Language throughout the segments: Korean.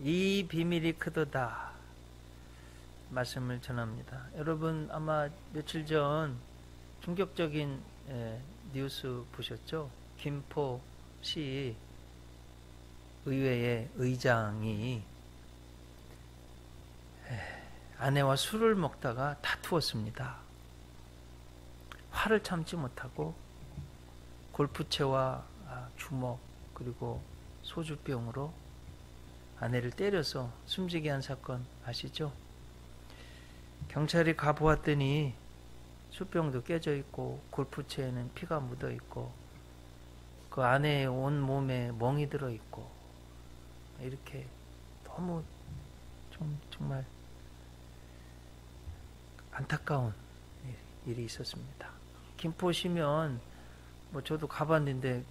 이 비밀이 크도다 말씀을 전합니다. 여러분 아마 며칠 전 충격적인 뉴스 보셨죠? 김포시 의회의 의장이 아내와 술을 먹다가 다투었습니다. 화를 참지 못하고 골프채와 주먹 그리고 소주병으로 아내를 때려서 숨지게 한 사건 아시죠? 경찰이 가보았더니 술병도 깨져 있고 골프채에는 피가 묻어 있고 그 아내의 온 몸에 멍이 들어 있고 이렇게 너무 정말 안타까운 일이 있었습니다. 김포시면 뭐 저도 가봤는데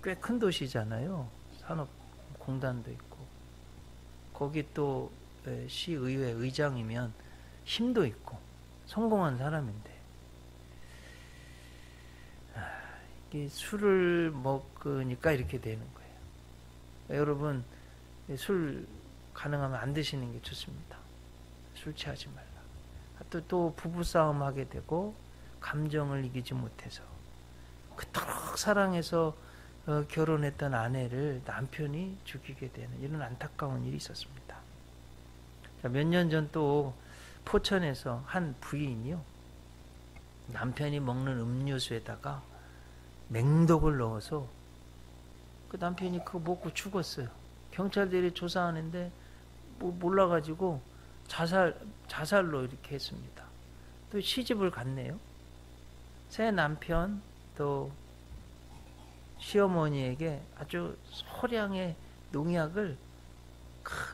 꽤 큰 도시잖아요. 산업공단도 있고 거기 또 시의회 의장이면 힘도 있고 성공한 사람인데 이게 술을 먹으니까 이렇게 되는 거예요. 여러분 술 가능하면 안 드시는 게 좋습니다. 술 취하지 말라. 또 부부싸움 하게 되고 감정을 이기지 못해서 그토록 사랑해서 결혼했던 아내를 남편이 죽이게 되는 이런 안타까운 일이 있었습니다. 몇 년 전 또 포천에서 한 부인이요, 남편이 먹는 음료수에다가 맹독을 넣어서 그 남편이 그거 먹고 죽었어요. 경찰들이 조사하는데 몰라가지고 자살로 이렇게 했습니다. 또 시집을 갔네요. 새 남편 또 시어머니에게 아주 소량의 농약을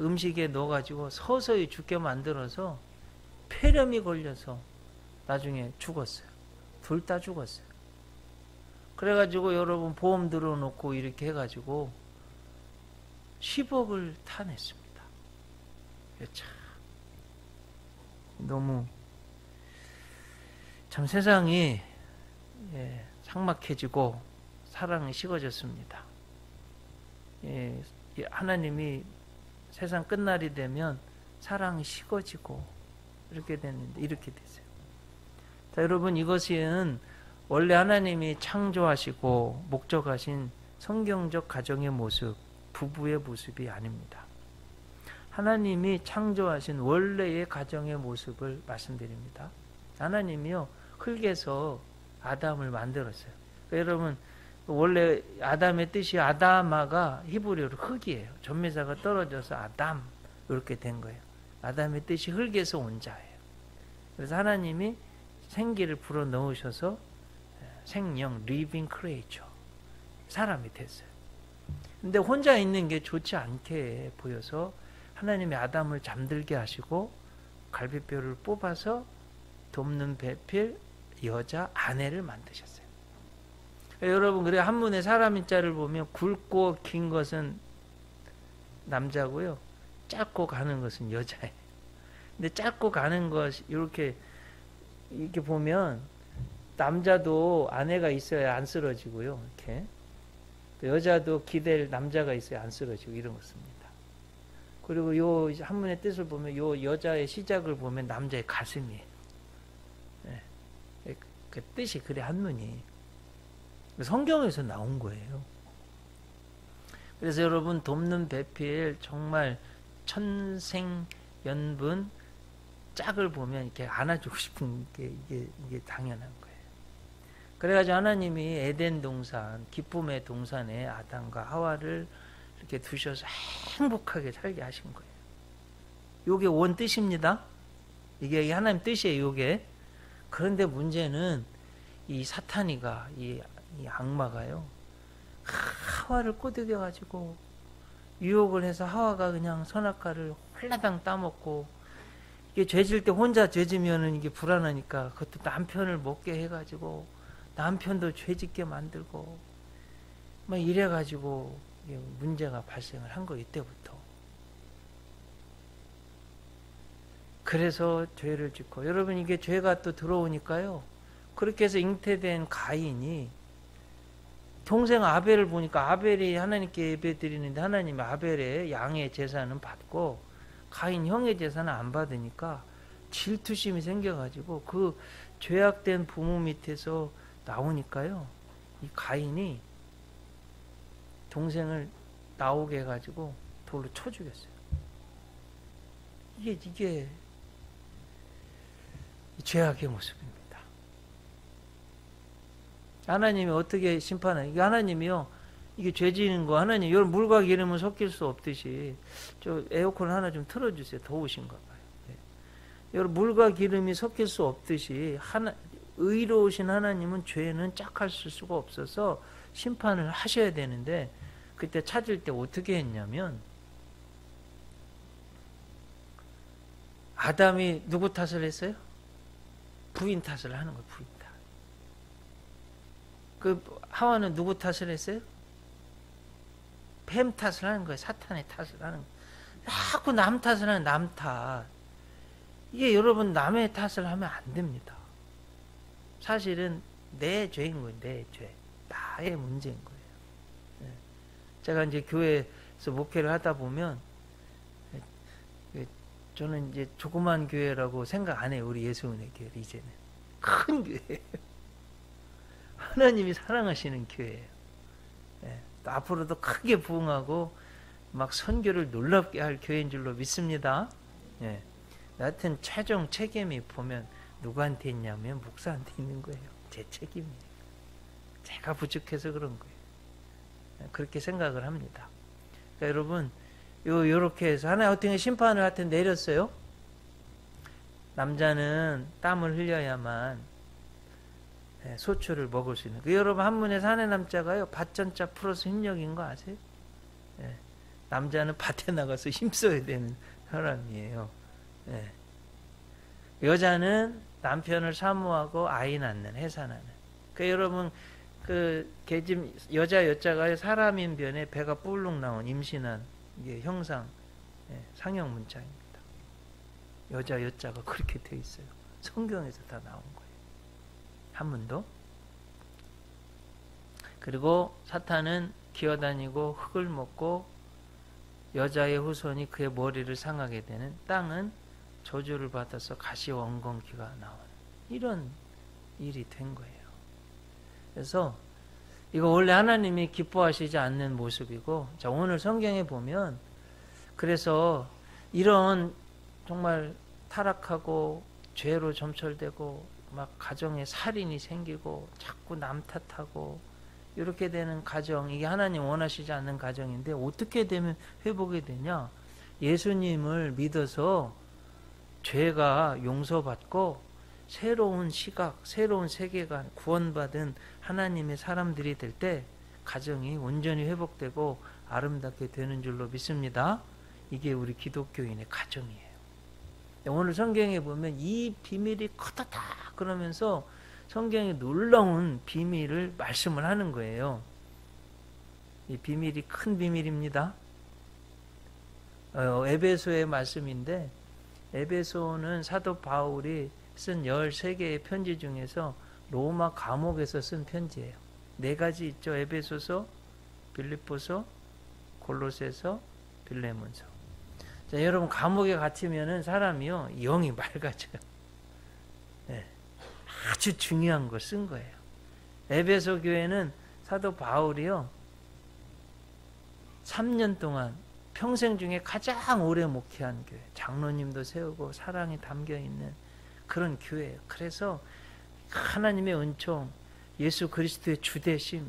음식에 넣어가지고 서서히 죽게 만들어서 폐렴이 걸려서 나중에 죽었어요. 둘 다 죽었어요. 그래가지고 여러분 보험 들어놓고 이렇게 해가지고 10억을 타냈습니다. 참 너무 참 세상이 삭막해지고 사랑이 식어졌습니다. 하나님이 세상 끝날이 되면 사랑이 식어지고 이렇게 됐는데 이렇게 됐어요. 자, 여러분 이것은 원래 하나님이 창조하시고 목적하신 성경적 가정의 모습, 부부의 모습이 아닙니다. 하나님이 창조하신 원래의 가정의 모습을 말씀드립니다. 하나님이요 흙에서 아담을 만들었어요. 그러니까 여러분 원래 아담의 뜻이 아다마가 히브리어로 흙이에요. 전미사가 떨어져서 아담 이렇게 된 거예요. 아담의 뜻이 흙에서 온 자예요. 그래서 하나님이 생기를 불어 넣으셔서 생명, living creature, 사람이 됐어요. 근데 혼자 있는 게 좋지 않게 보여서 하나님이 아담을 잠들게 하시고 갈비뼈를 뽑아서 돕는 배필 여자 아내를 만드셨어요. 여러분 그래 한문에 사람인 자를 보면 굵고 긴 것은 남자고요, 짧고 가는 것은 여자예요. 근데 짧고 가는 것 이렇게 보면 남자도 아내가 있어야 안 쓰러지고요, 이렇게 여자도 기댈 남자가 있어야 안 쓰러지고 이런 것입니다. 그리고 요 한문의 뜻을 보면 요 여자의 시작을 보면 남자의 가슴이에요. 그 뜻이 그래 한문이 성경에서 나온 거예요. 그래서 여러분 돕는 배필 정말 천생연분 짝을 보면 이렇게 안아주고 싶은 게 이게 당연한 거예요. 그래가지고 하나님이 에덴 동산, 기쁨의 동산에 아담과 하와를 이렇게 두셔서 행복하게 살게 하신 거예요. 요게 원 뜻입니다. 이게 하나님 뜻이에요, 요게. 그런데 문제는 이 사탄이가, 이 악마가요, 하와를 꼬드겨가지고 유혹을 해서 하와가 그냥 선악과를 홀라당 따먹고, 이게 죄질 때 혼자 죄지면은 이게 불안하니까 그것도 남편을 먹게 해가지고 남편도 죄짓게 만들고 막 이래가지고 문제가 발생을 한 거 이때부터. 그래서 죄를 짓고, 여러분 이게 죄가 또 들어오니까요, 그렇게 해서 잉태된 가인이 동생 아벨을 보니까 아벨이 하나님께 예배 드리는데 하나님이 아벨의 양의 제사는 받고 가인 형의 제사는 안 받으니까 질투심이 생겨가지고 그 죄악된 부모 밑에서 나오니까요. 이 가인이 동생을 나오게 해가지고 돌로 쳐 죽였어요. 이게 죄악의 모습입니다. 하나님이 어떻게 심판해요? 이게 하나님이요. 이게 죄 지는 거 하나님 여러분 물과 기름은 섞일 수 없듯이 저 에어컨 하나 좀 틀어주세요. 더우신가 봐요. 네. 여러분 물과 기름이 섞일 수 없듯이 의로우신 하나님은 죄는 짝할 수가 없어서 심판을 하셔야 되는데 그때 찾을 때 어떻게 했냐면 아담이 누구 탓을 했어요? 부인 탓을 하는 거예요. 부인 탓. 그 하와는 누구 탓을 했어요? 뱀 탓을 하는 거예요. 사탄의 탓을 하는 거예요. 자꾸 남 탓을 하는 남 탓. 이게 여러분 남의 탓을 하면 안 됩니다. 사실은 내 죄인 거예요. 내 죄. 나의 문제인 거예요. 네. 제가 이제 교회에서 목회를 하다 보면 저는 이제 조그만 교회라고 생각 안 해요. 우리 예수은혜 교회 이제는 큰 교회예요. 하나님이 사랑하시는 교회예요. 네. 또 앞으로도 크게 부흥하고 막 선교를 놀랍게 할 교회인 줄로 믿습니다. 네. 여하튼 최종 책임이 보면 누구한테 있냐면 목사한테 있는 거예요. 제 책임이에요. 제가 부족해서 그런 거예요. 네. 그렇게 생각을 합니다. 그러니까 여러분 요렇게 해서 하나님 어떻게 심판을 하여튼 내렸어요. 남자는 땀을 흘려야만 소출을 먹을 수 있는. 여러분 한문에 사내 남자가요 밭전자 플러스 힘력인 거 아세요? 예. 남자는 밭에 나가서 힘써야 되는 사람이에요. 예. 여자는 남편을 사모하고 아이 낳는 해산하는. 여러분 그 계집 여자가요 사람인 변에 배가 뿔룩 나온 임신한 이게 형상 상형 문자입니다. 여자가 그렇게 돼 있어요. 성경에서 다 나온 거예요. 한문도. 그리고 사탄은 기어다니고 흙을 먹고 여자의 후손이 그의 머리를 상하게 되는. 땅은 저주를 받아서 가시원건기가 나오는 이런 일이 된 거예요. 그래서 이거 원래 하나님이 기뻐하시지 않는 모습이고, 자 오늘 성경에 보면 그래서 이런 정말 타락하고 죄로 점철되고 막 가정에 살인이 생기고 자꾸 남 탓하고 이렇게 되는 가정, 이게 하나님 원하시지 않는 가정인데 어떻게 되면 회복이 되냐? 예수님을 믿어서 죄가 용서받고 새로운 시각, 새로운 세계관, 구원받은 하나님의 사람들이 될 때 가정이 온전히 회복되고 아름답게 되는 줄로 믿습니다. 이게 우리 기독교인의 가정이에요. 오늘 성경에 보면 이 비밀이 크다 그러면서 성경에 놀라운 비밀을 말씀을 하는 거예요. 이 비밀이 큰 비밀입니다. 에베소의 말씀인데, 에베소는 사도 바울이 쓴 13개의 편지 중에서 로마 감옥에서 쓴 편지예요. 4가지 있죠. 에베소서, 빌립보서, 골로새서, 빌레몬서. 자, 여러분 감옥에 갇히면은 사람이요 영이 맑아져요. 네. 아주 중요한 걸 쓴 거예요. 에베소 교회는 사도 바울이요 3년 동안 평생 중에 가장 오래 목회한 교회, 장로님도 세우고 사랑이 담겨있는 그런 교회예요. 그래서 하나님의 은총, 예수 그리스도의 주대심,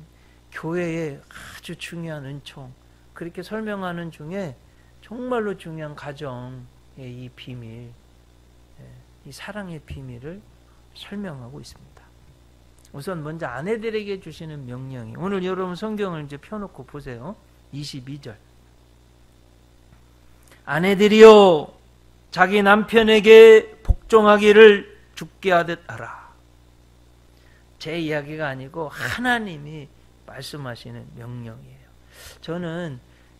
교회의 아주 중요한 은총, 그렇게 설명하는 중에 정말로 중요한 가정의 이 비밀, 이 사랑의 비밀을 설명하고 있습니다. 우선 먼저 아내들에게 주시는 명령이, 오늘 여러분 성경을 이제 펴놓고 보세요. 22절. 아내들이여 자기 남편에게 복종하기를 죽게 하듯 하라. 제 이야기가 아니고 하나님이 말씀하시는 명령이에요. 저는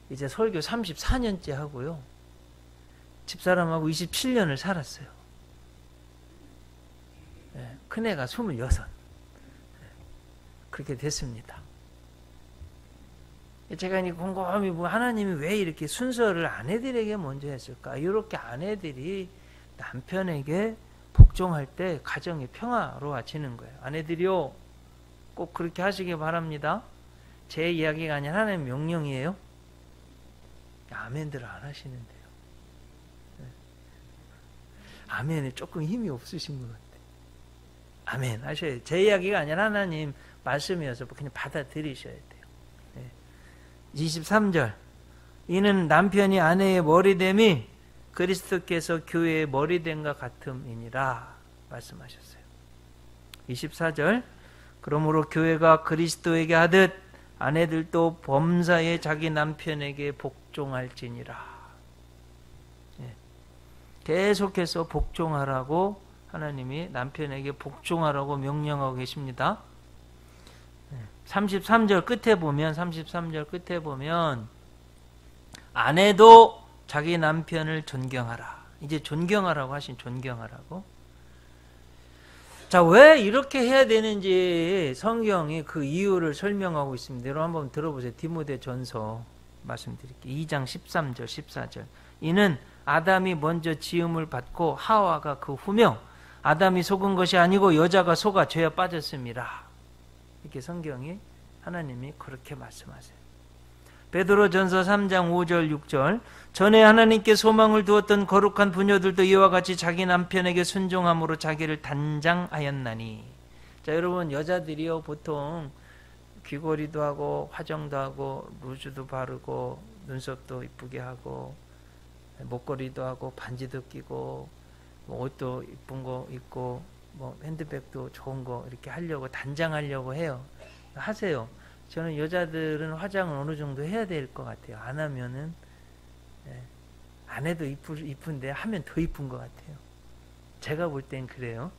이제 설교 34년째 하고요. 집사람하고 27년을 살았어요. 큰애가 26. 그렇게 됐습니다. 제가 이제 곰곰이 하나님이 왜 이렇게 순서를 아내들에게 먼저 했을까? 이렇게 아내들이 남편에게 복종할 때 가정이 평화로워지는 거예요. 아내들이요, 꼭 그렇게 하시기 바랍니다. 제 이야기가 아니라 하나님의 명령이에요. 아멘들을 안 하시는데요. 아멘에 조금 힘이 없으신 것 같아요. 아멘 하셔야 돼요. 제 이야기가 아니라 하나님 말씀이어서 그냥 받아들이셔야 돼요. 23절, 이는 남편이 아내의 머리됨이 그리스도께서 교회의 머리됨과 같음이니라 말씀하셨어요. 24절, 그러므로 교회가 그리스도에게 하듯 아내들도 범사에 자기 남편에게 복종할지니라. 계속해서 복종하라고 하나님이 남편에게 복종하라고 명령하고 계십니다. 33절 끝에 보면 아내도 자기 남편을 존경하라. 이제 존경하라고 하신 존경하라고. 자, 왜 이렇게 해야 되는지 성경이 그 이유를 설명하고 있습니다. 여러분 한번 들어보세요. 디모데전서 말씀드릴게요. 2장 13절 14절. 이는 아담이 먼저 지음을 받고 하와가 그 후며 아담이 속은 것이 아니고 여자가 속아 죄에 빠졌습니다. 이렇게 성경이 하나님이 그렇게 말씀하세요. 베드로전서 3장 5절 6절. 전에 하나님께 소망을 두었던 거룩한 부녀들도 이와 같이 자기 남편에게 순종함으로 자기를 단장하였나니. 자, 여러분 여자들이요 보통 귀걸이도 하고 화장도 하고 루즈도 바르고 눈썹도 이쁘게 하고 목걸이도 하고 반지도 끼고 뭐 옷도 이쁜 거 입고 뭐 핸드백도 좋은 거 이렇게 하려고 단장하려고 해요. 하세요. 저는 여자들은 화장을 어느 정도 해야 될 것 같아요. 안 하면은 안 해도 이쁜데 하면 더 이쁜 것 같아요. 제가 볼 땐 그래요.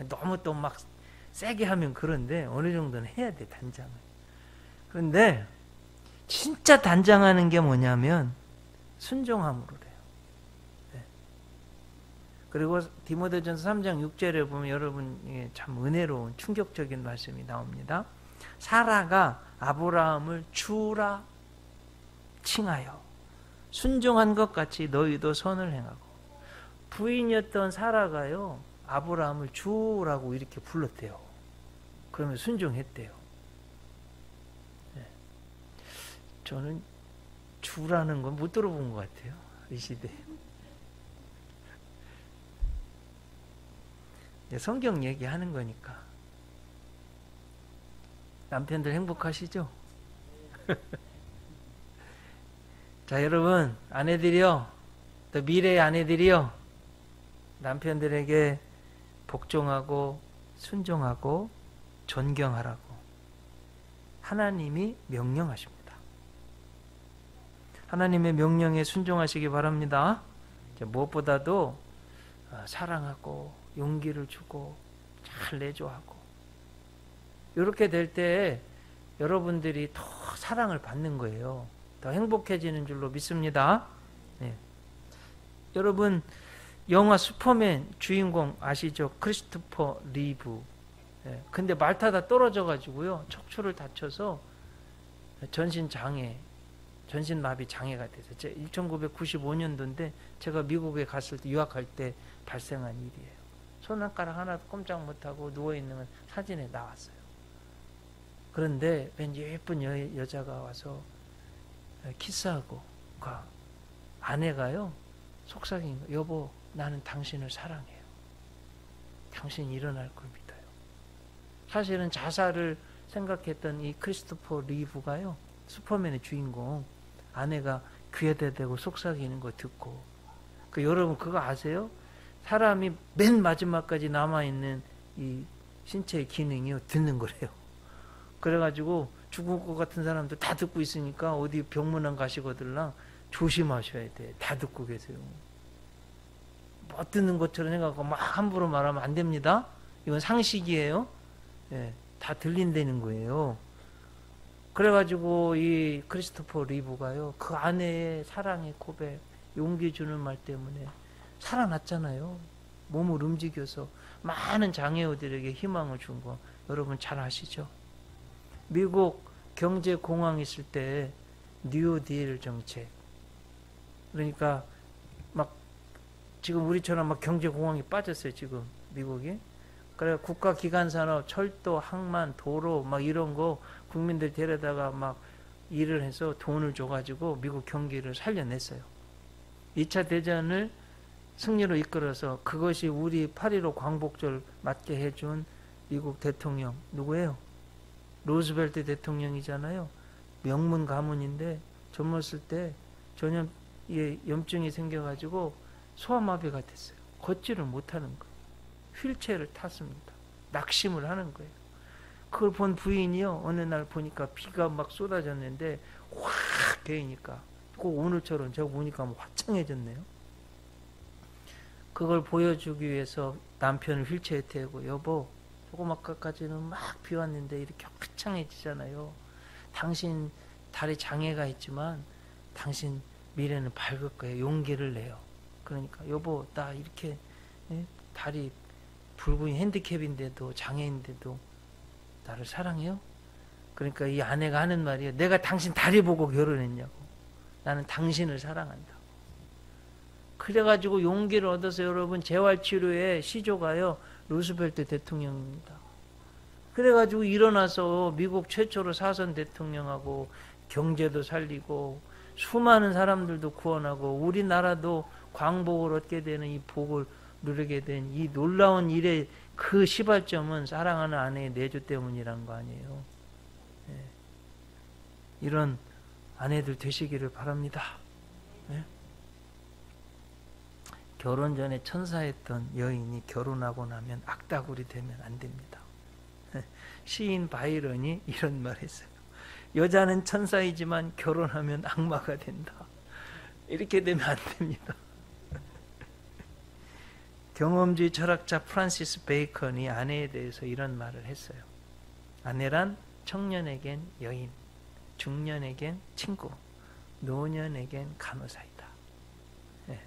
너무 또 막 세게 하면 그런데 어느 정도는 해야 돼, 단장을. 그런데 진짜 단장하는 게 뭐냐면 순종함으로 돼요. 그리고 디모데전서 3장 6절에 보면 여러분 참 은혜로운 충격적인 말씀이 나옵니다. 사라가 아브라함을 주라 칭하여 순종한 것 같이 너희도 선을 행하고. 부인이었던 사라가요 아브라함을 주라고 이렇게 불렀대요. 그러면 순종했대요. 저는 주라는 건 못 들어본 것 같아요, 이 시대에. 성경 얘기하는 거니까. 남편들 행복하시죠? 자, 여러분 아내들이요, 또 미래의 아내들이요, 남편들에게 복종하고 순종하고 존경하라고 하나님이 명령하십니다. 하나님의 명령에 순종하시기 바랍니다. 무엇보다도 사랑하고 용기를 주고 잘 내조하고, 이렇게 될 때 여러분들이 더 사랑을 받는 거예요. 더 행복해지는 줄로 믿습니다. 여러분 영화 슈퍼맨 주인공 아시죠? 크리스토퍼 리브. 근데 말 타다 떨어져 가지고요 척추를 다쳐서 전신마비 장애가 돼서 1995년도인데 제가 미국에 갔을 때, 유학할 때 발생한 일이에요. 손가락 하나도 꼼짝 못하고 누워있는 사진에 나왔어요. 그런데 왠지 예쁜 여자가 와서 키스하고 가. 아내가요 속삭인 거, 여보 나는 당신을 사랑해요. 당신이 일어날 걸 믿어요. 사실은 자살을 생각했던 이 크리스토퍼 리브가요, 슈퍼맨의 주인공, 아내가 귀에다 대고 속삭이는 거 듣고, 여러분 그거 아세요? 사람이 맨 마지막까지 남아있는 이 신체의 기능이요 듣는 거래요. 그래가지고 죽을 것 같은 사람도 다 듣고 있으니까 어디 병문안 가시거들랑 조심하셔야 돼. 다 듣고 계세요. 못 듣는 것처럼 생각하고 막 함부로 말하면 안 됩니다. 이건 상식이에요. 다 들린다는 거예요. 그래가지고 이 크리스토퍼 리브가요 그 아내의 사랑의 고백, 용기 주는 말 때문에 살아났잖아요. 몸을 움직여서 많은 장애우들에게 희망을 준 거 여러분 잘 아시죠? 미국 경제 공황 있을 때 뉴딜 정책. 그러니까 막 지금 우리처럼 막 경제 공황이 빠졌어요. 지금 미국이. 그래 국가 기관 산업, 철도, 항만, 도로 막 이런 거 국민들 데려다가 막 일을 해서 돈을 줘가지고 미국 경기를 살려냈어요. 2차 대전을 승리로 이끌어서 그것이 우리 8.15 광복절 맞게 해준 미국 대통령 누구예요? 루즈벨트 대통령이잖아요. 명문 가문인데 젊었을 때 전염에 염증이 생겨가지고 소아마비가 됐어요. 걷지를 못하는 거예요. 휠체어를 탔습니다. 낙심을 하는 거예요. 그걸 본 부인이요, 어느 날 보니까 비가 막 쏟아졌는데 확 개이니까 꼭 오늘처럼 저거 보니까 뭐 화창해졌네요. 그걸 보여주기 위해서 남편을 휠체어에 태우고, 여보 조그맣게까지는 막 비 왔는데 이렇게 화창해지잖아요. 당신 다리 장애가 있지만 당신 미래는 밝을 거예요. 용기를 내요. 그러니까 여보 나 이렇게 다리 불구인 핸디캡인데도 장애인데도 나를 사랑해요? 그러니까 이 아내가 하는 말이에요. 내가 당신 다리 보고 결혼했냐고. 나는 당신을 사랑한다. 그래가지고 용기를 얻어서 여러분 재활치료에 시조가요 루스벨트 대통령입니다. 그래가지고 일어나서 미국 최초로 사선 대통령하고 경제도 살리고 수많은 사람들도 구원하고 우리나라도 광복을 얻게 되는 이 복을 누리게 된 이 놀라운 일의 그 시발점은 사랑하는 아내의 내조 때문이란 거 아니에요. 네. 이런 아내들 되시기를 바랍니다. 네. 결혼 전에 천사였던 여인이 결혼하고 나면 악다구리 되면 안 됩니다. 시인 바이런이 이런 말 했어요. 여자는 천사이지만 결혼하면 악마가 된다. 이렇게 되면 안 됩니다. 경험주의 철학자 프란시스 베이컨이 아내에 대해서 이런 말을 했어요. 아내란 청년에겐 여인, 중년에겐 친구, 노년에겐 간호사이다. 네.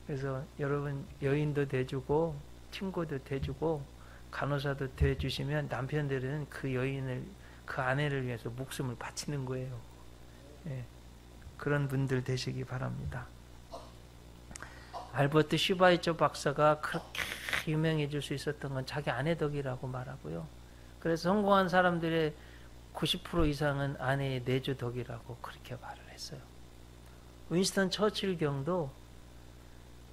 그래서 여러분 여인도 돼주고 친구도 돼주고 간호사도 돼주시면 남편들은 그 여인을, 그 아내를 위해서 목숨을 바치는 거예요. 네. 그런 분들 되시기 바랍니다. 알버트 슈바이처 박사가 그렇게 유명해질 수 있었던 건 자기 아내 덕이라고 말하고요. 그래서 성공한 사람들의 90% 이상은 아내의 내조 덕이라고 그렇게 말을 했어요. 윈스턴 처칠 경도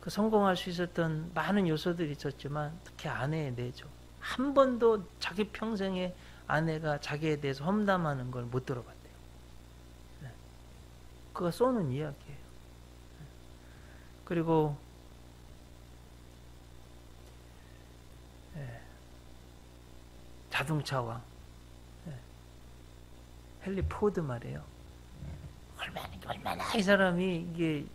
그 성공할 수 있었던 많은 요소들이 있었지만 특히 아내의 내조. 한 번도 자기 평생에 아내가 자기에 대해서 험담하는 걸 못 들어봤대요. 그거 쏘는 이야기예요. 그리고 자동차왕 헨리 포드 말이에요. 얼마나 이 사람이 이게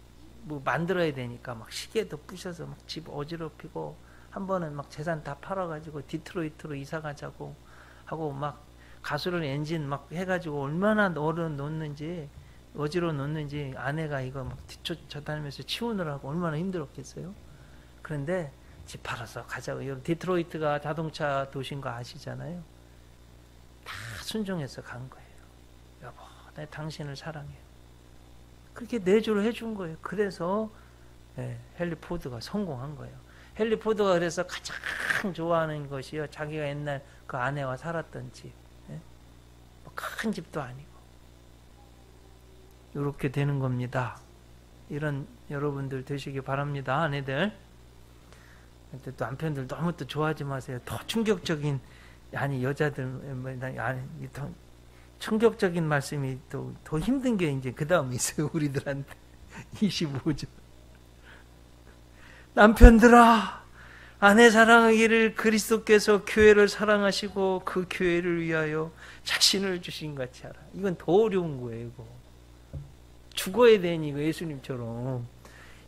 뭐 만들어야 되니까 막 시계도 부셔서 막 집 어지럽히고 한 번은 막 재산 다 팔아가지고 디트로이트로 이사 가자고 하고 막 가솔린 엔진 막 해가지고 얼마나 놓는지 어지러 놓는지 아내가 이거 막 뒤쫓아다니면서 치우느라고 얼마나 힘들었겠어요. 그런데 집 팔아서 가자고. 디트로이트가 자동차 도시인 거 아시잖아요. 다 순종해서 간 거예요. 여보, 내 당신을 사랑해요. 그렇게 내조를 해준 거예요. 그래서 헨리 포드가 성공한 거예요. 헨리 포드가 그래서 가장 좋아하는 것이요, 자기가 옛날 그 아내와 살았던 집. 뭐 큰 집도 아니고. 이렇게 되는 겁니다. 이런 여러분들 되시기 바랍니다. 아내들. 또 남편들 너무 또 좋아하지 마세요. 더 충격적인, 아니 여자들 아니 더 충격적인 말씀이 또 더 힘든 게 이제 그 다음에 있어요. 우리들한테 25절. 남편들아, 아내 사랑하기를 그리스도께서 교회를 사랑하시고 그 교회를 위하여 자신을 주신 같이 하라. 이건 더 어려운 거예요. 이거 죽어야 되니 이거 예수님처럼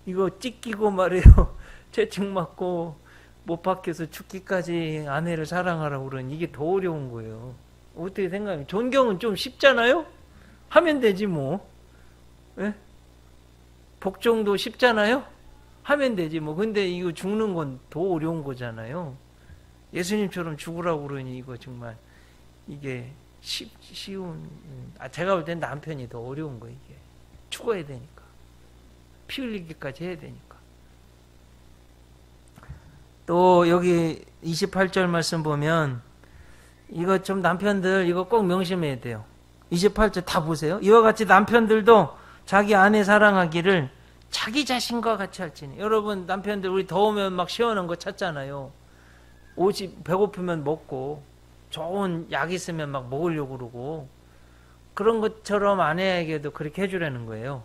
이거 찢기고 말이에요. 채찍 맞고 못 박혀서 죽기까지 아내를 사랑하라고 그러니 이게 더 어려운 거예요. 어떻게 생각해요? 존경은 좀 쉽잖아요? 하면 되지 뭐. 예? 복종도 쉽잖아요? 하면 되지 뭐. 근데 이거 죽는 건 더 어려운 거잖아요. 예수님처럼 죽으라고 그러니 이거 정말 이게 쉬운, 제가 볼 땐 남편이 더 어려운 거예요. 이게 죽어야 되니까, 피 흘리기까지 해야 되니까. 또 여기 28절 말씀 보면 이거 좀 남편들 이거 꼭 명심해야 돼요. 28절 다 보세요. 이와 같이 남편들도 자기 아내 사랑하기를 자기 자신과 같이 할지니. 여러분 남편들 우리 더우면 막 시원한 거 찾잖아요. 오지 배고프면 먹고 좋은 약 있으면 막 먹으려고 그러고, 그런 것처럼 아내에게도 그렇게 해주라는 거예요.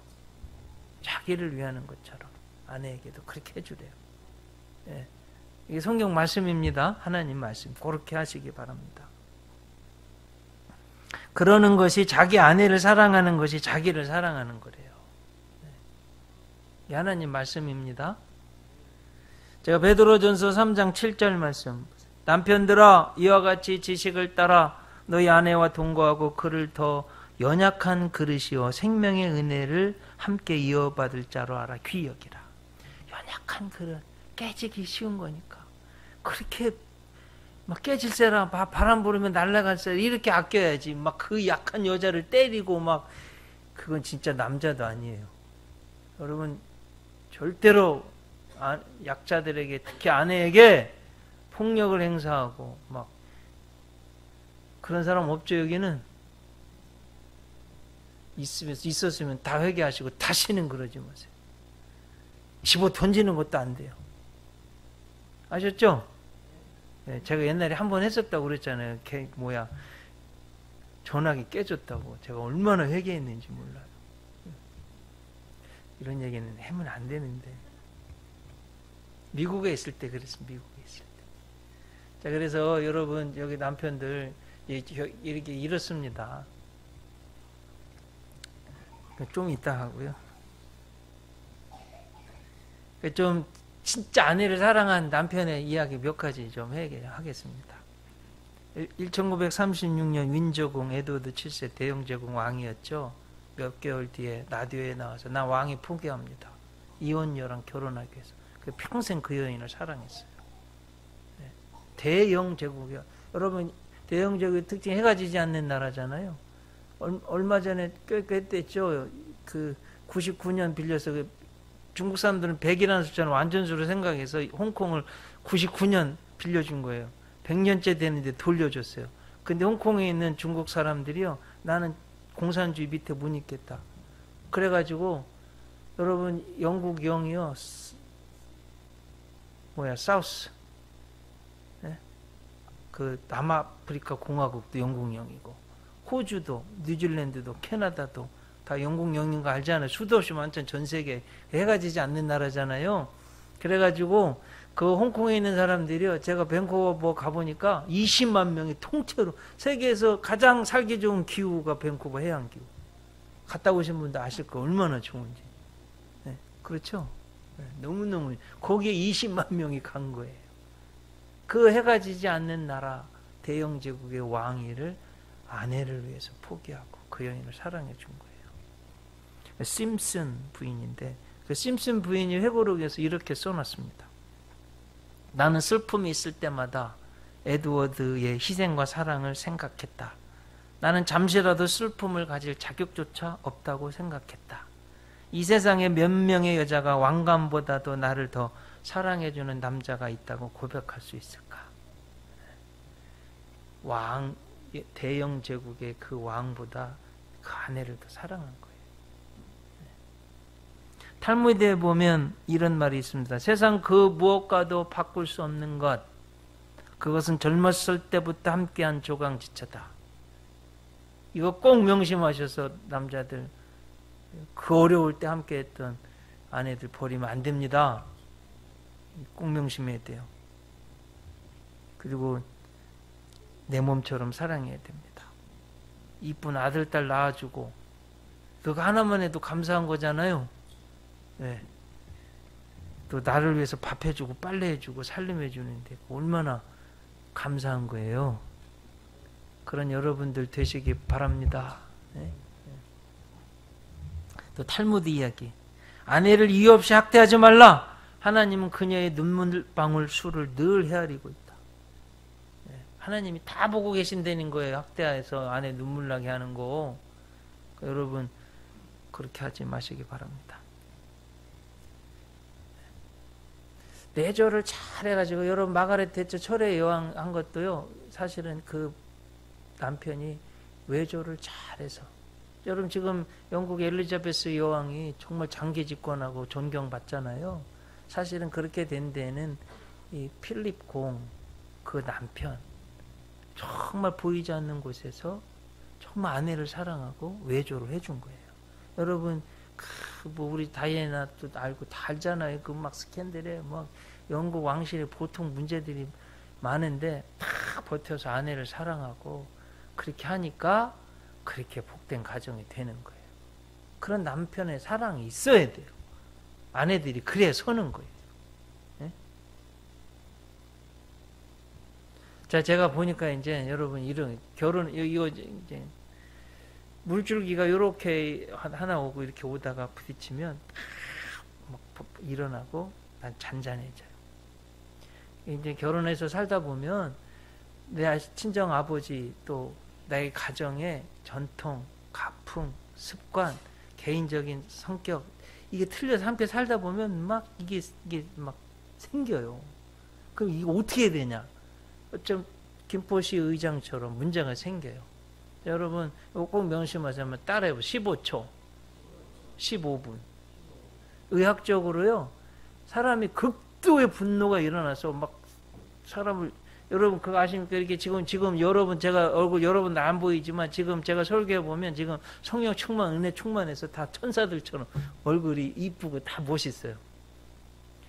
자기를 위하는 것처럼 아내에게도 그렇게 해주래요. 예. 이게 성경 말씀입니다. 하나님 말씀. 그렇게 하시기 바랍니다. 그러는 것이, 자기 아내를 사랑하는 것이 자기를 사랑하는 거래요. 이 하나님 말씀입니다. 제가 베드로전서 3장 7절 말씀. 남편들아 이와 같이 지식을 따라 너희 아내와 동거하고 그를 더 연약한 그릇이요 생명의 은혜를 함께 이어받을 자로 알아 귀히 여기라. 연약한 그릇, 깨지기 쉬운 거니까. 그렇게 막 깨질세라, 바람 부르면 날아갈세라 이렇게 아껴야지. 막 그 약한 여자를 때리고 막, 그건 진짜 남자도 아니에요. 여러분 절대로 약자들에게, 특히 아내에게 폭력을 행사하고 막 그런 사람 없죠. 여기는 있었으면 다 회개하시고 다시는 그러지 마세요. 집어 던지는 것도 안 돼요. 아셨죠? 네, 제가 옛날에 한 번 했었다고 그랬잖아요. 전화기 깨졌다고. 제가 얼마나 회개했는지 몰라요. 이런 얘기는 하면 안 되는데. 미국에 있을 때 그랬습니다. 미국에 있을 때. 자, 그래서 여러분 여기 남편들 이렇게 이렇습니다. 좀 이따 하고요. 좀 진짜 아내를 사랑한 남편의 이야기 몇 가지 좀 하겠습니다. 1936년 윈저공 에드워드 7세 대영제국 왕이었죠. 몇 개월 뒤에 라디오에 나와서 나 왕이 포기합니다. 이혼녀랑 결혼하기 위해서. 평생 그 여인을 사랑했어요. 네. 대영제국이요. 여러분 대영제국의 특징이 해가 지지 않는 나라잖아요. 얼마 전에 꽤 됐죠. 그 99년 빌려서 중국 사람들은 100이라는 숫자는 완전수로 생각해서 홍콩을 99년 빌려준 거예요. 100년째 되는데 돌려줬어요. 근데 홍콩에 있는 중국 사람들이요, 나는 공산주의 밑에 못 있겠다. 그래가지고 여러분 영국 영이요, 사우스, 네? 그 남아프리카 공화국도 영국 영이고, 호주도, 뉴질랜드도, 캐나다도 다 영국 영인 거 알잖아요. 수도 없이 완전 전 세계 해가 지지 않는 나라잖아요. 그래가지고 그 홍콩에 있는 사람들이요, 제가 밴쿠버 가보니까 20만 명이 통째로, 세계에서 가장 살기 좋은 기후가 밴쿠버 해양 기후. 갔다 오신 분도 아실 거 얼마나 좋은지. 네, 그렇죠? 네, 너무너무 거기에 20만 명이 간 거예요. 그 해가 지지 않는 나라 대영 제국의 왕위를 아내를 위해서 포기하고 그 여인을 사랑해 준 거예요. 심슨 부인인데, 그 심슨 부인이 회고록에서 이렇게 써놨습니다. 나는 슬픔이 있을 때마다 에드워드의 희생과 사랑을 생각했다. 나는 잠시라도 슬픔을 가질 자격조차 없다고 생각했다. 이 세상에 몇 명의 여자가 왕관보다도 나를 더 사랑해주는 남자가 있다고 고백할 수 있을까? 대영 제국의 그 왕보다 그 아내를 더 사랑한 거예요. 탈무드에 보면 이런 말이 있습니다. 세상 그 무엇과도 바꿀 수 없는 것, 그것은 젊었을 때부터 함께한 조강지처다. 이거 꼭 명심하셔서 남자들, 그 어려울 때 함께했던 아내들 버리면 안 됩니다. 꼭 명심해야 돼요. 그리고 내 몸처럼 사랑해야 됩니다. 이쁜 아들, 딸 낳아주고, 그거 하나만 해도 감사한 거잖아요. 네. 또 나를 위해서 밥 해주고 빨래 해주고 살림해 주는데 얼마나 감사한 거예요. 그런 여러분들 되시기 바랍니다. 네. 또 탈무드 이야기. 아내를 이유 없이 학대하지 말라. 하나님은 그녀의 눈물방울 수를 늘 헤아리고 있다. 네. 하나님이 다 보고 계신다는 거예요. 학대해서 아내 눈물 나게 하는 거. 그러니까 여러분 그렇게 하지 마시기 바랍니다. 내조를 잘 해가지고 여러분 마가렛 대처 철의 여왕 한 것도요. 사실은 그 남편이 외조를 잘해서 여러분 지금 영국 엘리자베스 여왕이 정말 장기 집권하고 존경받잖아요. 사실은 그렇게 된 데는 이 필립 공 그 남편 정말 보이지 않는 곳에서 정말 아내를 사랑하고 외조를 해준 거예요. 여러분 뭐 우리 다이애나도 알고 다 알잖아요. 그 막 스캔들에 막 영국 왕실에 보통 문제들이 많은데 다 버텨서 아내를 사랑하고 그렇게 하니까 그렇게 복된 가정이 되는 거예요. 그런 남편의 사랑이 있어야 돼요. 아내들이 그래야 서는 거예요. 네? 자, 제가 보니까 이제 여러분 이런 결혼 이거 이제 물줄기가 이렇게 하나 오고 이렇게 오다가 부딪히면 막 일어나고 난 잔잔해져요. 이제 결혼해서 살다 보면 내 친정 아버지 또 나의 가정의 전통, 가풍, 습관, 개인적인 성격 이게 틀려서 함께 살다 보면 막 이게 막 생겨요. 그럼 이거 어떻게 해야 되냐? 좀 김포시 의장처럼 문제가 생겨요. 여러분 꼭 명심하자면 따라해보 15초 15분 의학적으로요 사람이 극도의 분노가 일어나서 막 사람을 여러분 그거 아십니까? 이렇게 지금 여러분 제가 얼굴 여러분 안 보이지만 지금 제가 설교해 보면 지금 성령 충만 은혜 충만해서 다 천사들처럼 얼굴이 이쁘고 다 멋있어요.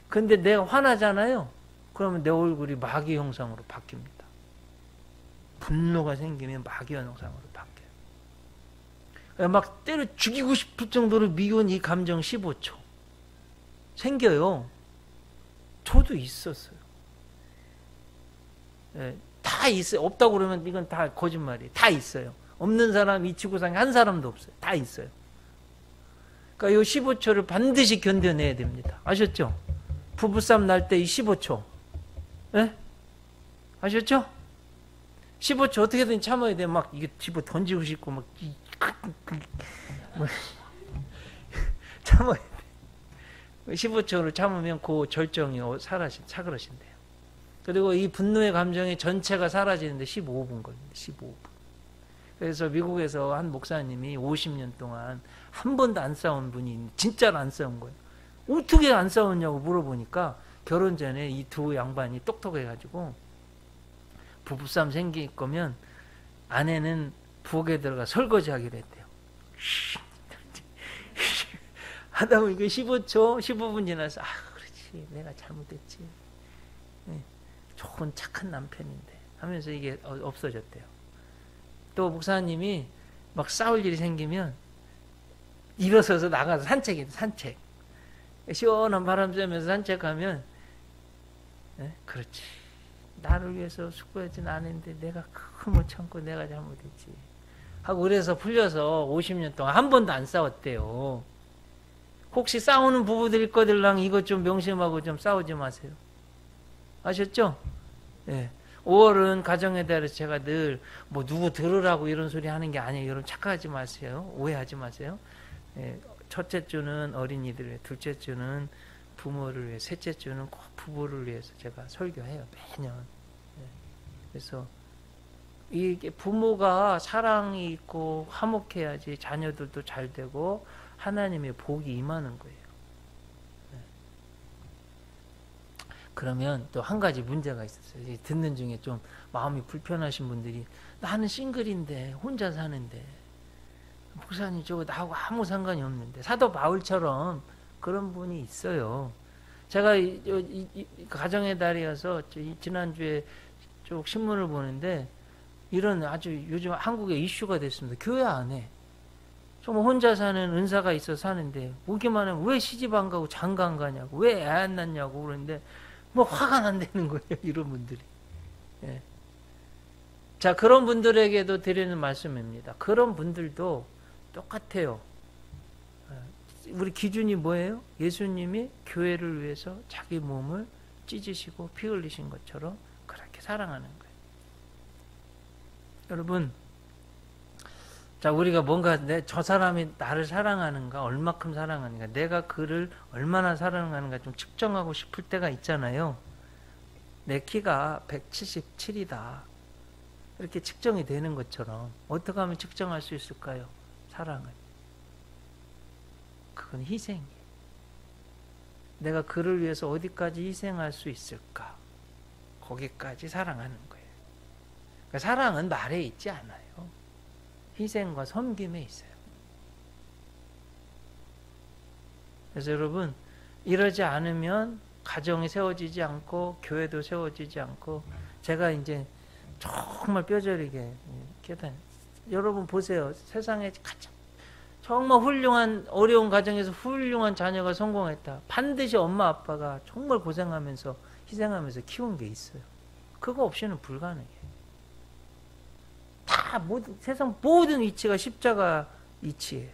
근데 내가 화나잖아요. 그러면 내 얼굴이 마귀 형상으로 바뀝니다. 분노가 생기면 마귀 형상으로 바뀌어요. 막 때려 죽이고 싶을 정도로 미운 이 감정 15초 생겨요. 저도 있었어요. 예, 다 있어요. 없다고 그러면 이건 다 거짓말이에요. 다 있어요. 없는 사람 이 지구상에 한 사람도 없어요. 다 있어요. 그러니까 이 15초를 반드시 견뎌내야 됩니다. 아셨죠? 부부싸움 날 때 이 15초. 예? 아셨죠? 15초 어떻게든 참아야 돼. 막 이게 집어 던지고 싶고 막 참아야 돼. 15초를 참으면 그 절정이 사그러진대요. 그리고 이 분노의 감정이 전체가 사라지는데 15분 걸립니다. 15분. 그래서 미국에서 한 목사님이 50년 동안 한 번도 안 싸운 분이 진짜로 안 싸운 거예요. 어떻게 안 싸웠냐고 물어보니까 결혼 전에 이 두 양반이 똑똑해가지고 부부싸움 생길 거면 아내는 부엌에 들어가 설거지하기로 했대요. 하다 보니까 15초, 15분 지나서 그렇지 내가 잘못했지. 좋은 착한 남편인데 하면서 이게 없어졌대요. 또 목사님이 막 싸울 일이 생기면 일어서서 나가서 산책. 시원한 바람 쐬면서 산책하면 그렇지. 나를 위해서 수고하진 않은데 내가 그걸 못 참고 내가 잘못했지. 하고 그래서 풀려서 50년 동안 한 번도 안 싸웠대요. 혹시 싸우는 부부들 거들랑 이것 좀 명심하고 좀 싸우지 마세요. 아셨죠? 예. 5월은 가정에 대해서 제가 늘 뭐 누구 들으라고 이런 소리 하는 게 아니에요. 여러분 착각하지 마세요. 오해하지 마세요. 예. 첫째 주는 어린이들, 둘째 주는 부모를 위해, 셋째 주는 꼭 부부를 위해서 제가 설교해요. 매년. 예. 그래서 이게 부모가 사랑이 있고 화목해야지 자녀들도 잘 되고 하나님의 복이 임하는 거예요. 그러면 또 한 가지 문제가 있었어요. 듣는 중에 좀 마음이 불편하신 분들이 나는 싱글인데 혼자 사는데 목사님 저거 나하고 아무 상관이 없는데 사도 바울처럼 그런 분이 있어요. 제가 가정의 달이어서 지난주에 쭉 신문을 보는데 이런 아주 요즘 한국에 이슈가 됐습니다. 교회 안에 정말 혼자 사는 은사가 있어 사는데 오기만 하면 왜 시집 안 가고 장가 안 가냐고 왜 애 안 낳냐고 그러는데 뭐 화가 난다는 거예요. 이런 분들이. 예. 자, 그런 분들에게도 드리는 말씀입니다. 그런 분들도 똑같아요. 우리 기준이 뭐예요? 예수님이 교회를 위해서 자기 몸을 찢으시고 피 흘리신 것처럼 그렇게 사랑하는 거예요. 여러분, 자, 우리가 뭔가 저 사람이 나를 사랑하는가, 얼마큼 사랑하는가, 내가 그를 얼마나 사랑하는가 좀 측정하고 싶을 때가 있잖아요. 내 키가 177이다. 이렇게 측정이 되는 것처럼 어떻게 하면 측정할 수 있을까요? 사랑을. 그건 희생이에요. 내가 그를 위해서 어디까지 희생할 수 있을까? 거기까지 사랑하는 거예요. 그러니까 사랑은 말에 있지 않아요. 희생과 섬김에 있어요. 그래서 여러분, 이러지 않으면 가정이 세워지지 않고 교회도 세워지지 않고, 제가 이제 정말 뼈저리게 깨닫. 여러분 보세요. 세상에 가장 정말 훌륭한 어려운 가정에서 훌륭한 자녀가 성공했다. 반드시 엄마 아빠가 정말 고생하면서 희생하면서 키운 게 있어요. 그거 없이는 불가능해요. 다 모든 세상 모든 위치가 십자가 위치예요.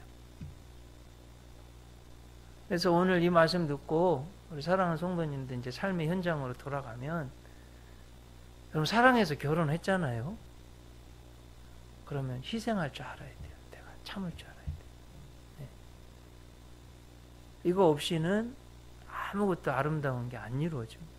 그래서 오늘 이 말씀 듣고 우리 사랑하는 성도님들 이제 삶의 현장으로 돌아가면, 여러분 사랑해서 결혼했잖아요. 그러면 희생할 줄 알아야 돼요. 내가 참을 줄 알아야 돼요. 네. 이거 없이는 아무것도 아름다운 게 안 이루어집니다.